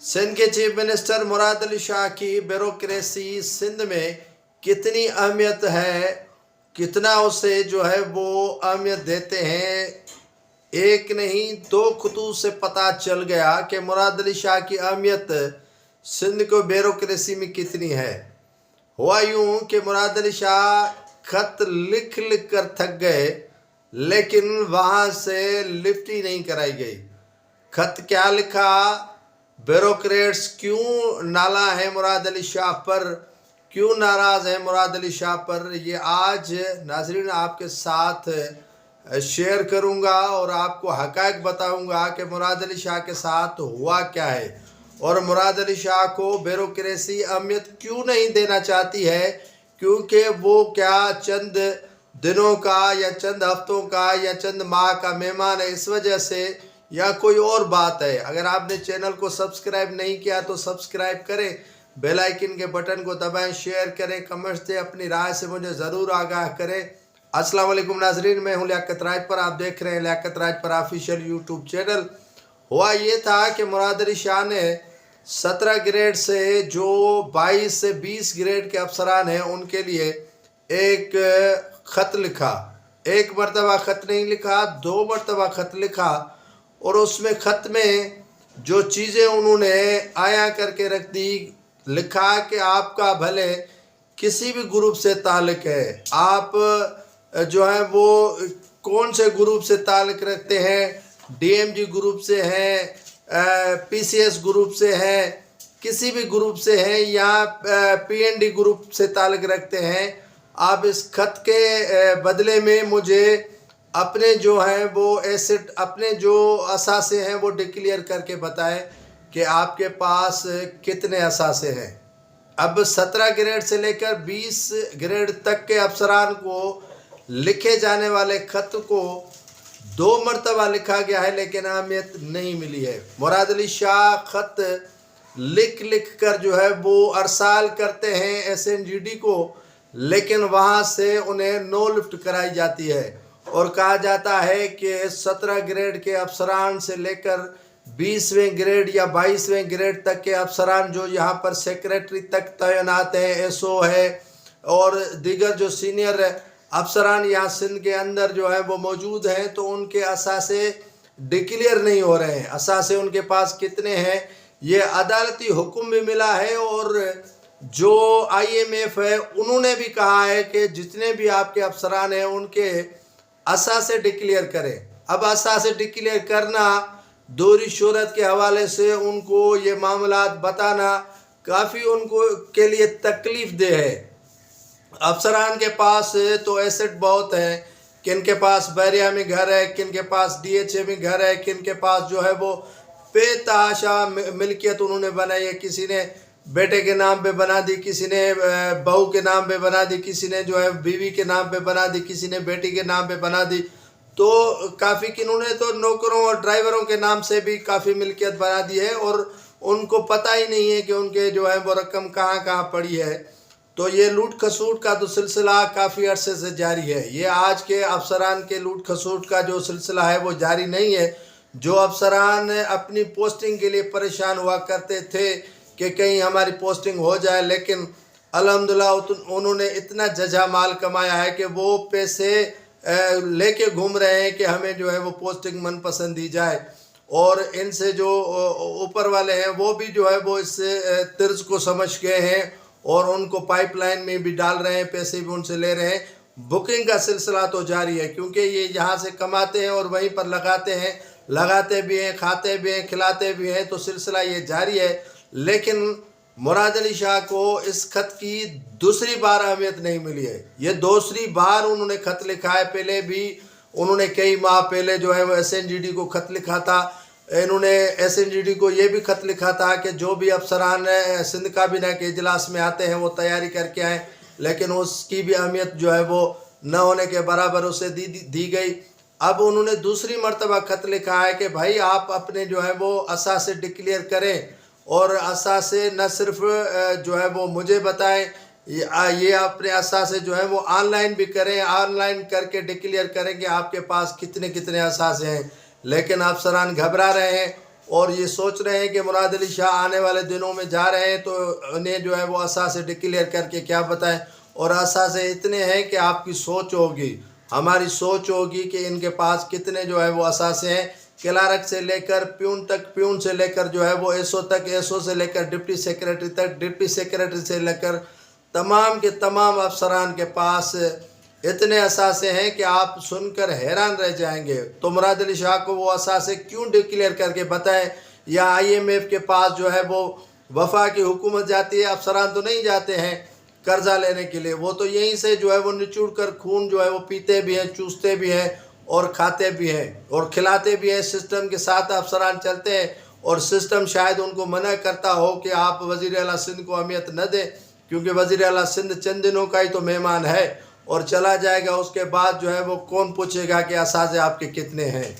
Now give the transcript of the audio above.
सिंध के chief minister Murad Ali Shah की bureaucracy Sindh में कितनी अहमियत है, कितना उसे जो है वो अहमियत देते हैं। एक नहीं दो खतूत से पता चल गया कि मुराद अली शाह की अहमियत सिंध को ब्यूरोक्रेसी में कितनी है। हुआ यूं कि मुराद अली शाह खत लिख लिख कर थक गए, लेकिन वहाँ से लिफ्ट ही नहीं कराई गई। खत क्या लिखा, ब्यूरोक्रेट्स क्यों नाला है मुराद अली शाह पर, क्यों नाराज़ है मुराद अली शाह पर, ये आज नाज़रीन आपके साथ शेयर करूंगा और आपको हक़ाइक़ बताऊंगा कि मुराद अली शाह के साथ हुआ क्या है और मुराद अली शाह को ब्यूरोक्रेसी अहमियत क्यों नहीं देना चाहती है, क्योंकि वो क्या चंद दिनों का या चंद हफ्तों का या चंद माह का मेहमान है, इस वजह से या कोई और बात है। अगर आपने चैनल को सब्सक्राइब नहीं किया तो सब्सक्राइब करें, बेल आइकन के बटन को दबाएं, शेयर करें, कमेंट्स दें, अपनी राय से मुझे ज़रूर आगाह करें। अस्सलाम वालेकुम नाजरीन, मैं हूं लियाकत राज पर, आप देख रहे हैं लियाकत राज पर ऑफिशियल यूट्यूब चैनल। हुआ ये था कि मुराद अली शाह ने 17 ग्रेड से जो 22 से 20 ग्रेड के अफसरान हैं उनके लिए एक ख़त लिखा। एक मरतबा ख़त नहीं लिखा, 2 मरतबा ख़त लिखा और उसमें ख़त में जो चीज़ें उन्होंने आया करके रख दी, लिखा कि आपका भले किसी भी ग्रुप से ताल्लुक़ है, आप जो है वो कौन से ग्रुप से ताल्लुक़ रखते हैं, डीएमजी ग्रुप से हैं, पीसीएस ग्रुप से हैं, किसी भी ग्रुप से हैं या पीएनडी ग्रुप से ताल्लुक़ रखते हैं, आप इस खत के बदले में मुझे अपने जो हैं वो एसेट, अपने जो असासे हैं वो डिक्लेयर करके बताएं कि आपके पास कितने असासे हैं। अब 17 ग्रेड से लेकर 20 ग्रेड तक के अफसरान को लिखे जाने वाले खत को 2 मरतबा लिखा गया है, लेकिन अहमियत नहीं मिली है। मुराद अली शाह खत लिख लिख कर जो है वो अरसाल करते हैं एसएनजीडी को, लेकिन वहाँ से उन्हें नो लिफ्ट कराई जाती है और कहा जाता है कि 17 ग्रेड के अफसरान से लेकर 20वें ग्रेड या 22वें ग्रेड तक के अफसरान जो यहाँ पर सेक्रेटरी तक तैनात हैं, एसओ है और दीगर जो सीनियर अफसरान यहाँ सिंध के अंदर जो है वो मौजूद हैं, तो उनके असासे डिक्लेयर नहीं हो रहे हैं। असासे उनके पास कितने हैं ये अदालती हुक्म भी मिला है और जो IMF है उन्होंने भी कहा है कि जितने भी आपके अफसरान हैं उनके असासे डिक्लेयर करें। अब असासे डिक्लेयर करना दोहरी शोहरत के हवाले से उनको ये मामलात बताना काफ़ी उनको के लिए तकलीफ दे है। अफसरान के पास तो एसेट बहुत हैं, किन के पास बैरिया में घर है, किन के पास DHA में घर है, किन के पास जो है वो बेतहाशा मिल्कियत उन्होंने बनाई है। किसी ने बेटे के नाम पे बना दी, किसी ने बहू के नाम पे बना दी, किसी ने जो है बीवी के नाम पे बना दी, किसी ने बेटी के नाम पे बना दी। तो काफ़ी किन्होंने तो नौकरों और ड्राइवरों के नाम से भी काफ़ी मिल्कियत बना दी है और उनको पता ही नहीं है कि उनके जो है वो रकम कहाँ कहाँ पड़ी है। तो ये लूट खसूट का तो सिलसिला काफ़ी अरसे से जारी है। ये आज के अफसरान के लूट खसूट का जो सिलसिला है वो जारी नहीं है। जो अफसरान अपनी पोस्टिंग के लिए परेशान हुआ करते थे कि कहीं हमारी पोस्टिंग हो जाए, लेकिन अल्हम्दुलिल्लाह उन्होंने इतना जजा माल कमाया है कि वो पैसे लेके घूम रहे हैं कि हमें जो है वो पोस्टिंग मनपसंद दी जाए। और इनसे जो ऊपर वाले हैं वो भी जो है वो इस तर्ज को समझ गए हैं और उनको पाइपलाइन में भी डाल रहे हैं, पैसे भी उनसे ले रहे हैं। बुकिंग का सिलसिला तो जारी है, क्योंकि ये यहाँ से कमाते हैं और वहीं पर लगाते हैं, लगाते भी हैं, खाते भी हैं, खिलाते भी हैं, तो सिलसिला ये जारी है। लेकिन मुराद अली शाह को इस खत की दूसरी बार अहमियत नहीं मिली है। ये दूसरी बार उन्होंने खत लिखा है। पहले भी उन्होंने कई माह पहले जो है वो SNGD को खत लिखा था। इन्होंने SNGD को ये भी खत लिखा था कि जो भी अफसरान सिंध काबीना के इजलास में आते हैं वो तैयारी करके आएँ, लेकिन उसकी भी अहमियत जो है वो न होने के बराबर उसे दी गई। अब उन्होंने दूसरी मरतबा खत लिखा है कि भाई आप अपने जो है वो असासे डिक्लेयर करें और असासे न सिर्फ जो है वो मुझे बताएं, ये अपने असासे जो है वो ऑनलाइन भी करें, ऑनलाइन करके डिक्लेयर करें कि आपके पास कितने कितने असासे हैं। लेकिन अफसरान घबरा रहे हैं, اور یہ سوچ رہے ہیں کہ مراد علی شاہ آنے والے دنوں میں جا رہے ہیں تو انہیں جو ہے وہ اثاثے ڈکلیئر کر کے کیا بتائیں. اور اثاثے اتنے ہیں کہ آپ کی سوچ ہوگی، ہماری سوچ ہوگی کہ ان کے پاس کتنے جو ہے وہ اثاثے ہیں، کلارک سے لے کر پیون تک، پیون سے لے کر جو ہے وہ ایس او تک، ایس او سے لے کر ڈپٹی سیکریٹری تک، ڈپٹی سیکریٹری سے لے کر تمام کے تمام افسران کے پاس اتنے اثاثے ہیں کہ آپ سن کر حیران رہ جائیں گے. تو مراد علی شاہ کو وہ اثاثے کیوں ڈکلیئر کر کے بتائیں؟ یا آئی ایم ایف کے پاس جو ہے وہ وفا کی حکومت جاتی ہے، افسران تو نہیں جاتے ہیں قرضہ لینے کے لیے، وہ تو یہیں سے جو ہے وہ نچوڑ کر خون جو ہے وہ پیتے بھی ہیں، چوستے بھی ہیں اور کھاتے بھی ہیں اور کھلاتے بھی ہیں. سسٹم کے ساتھ افسران چلتے ہیں اور سسٹم شاید ان کو منع کرتا ہو کہ آپ وزیر اعلیٰ سندھ کو اہمیت نہ دیں، کیونکہ وزیر اعلیٰ سندھ چند دنوں کا ہی تو مہمان ہے اور چلا جائے گا. اس کے بعد جو ہے وہ کون پوچھے گا کہ اثاثے آپ کے کتنے ہیں.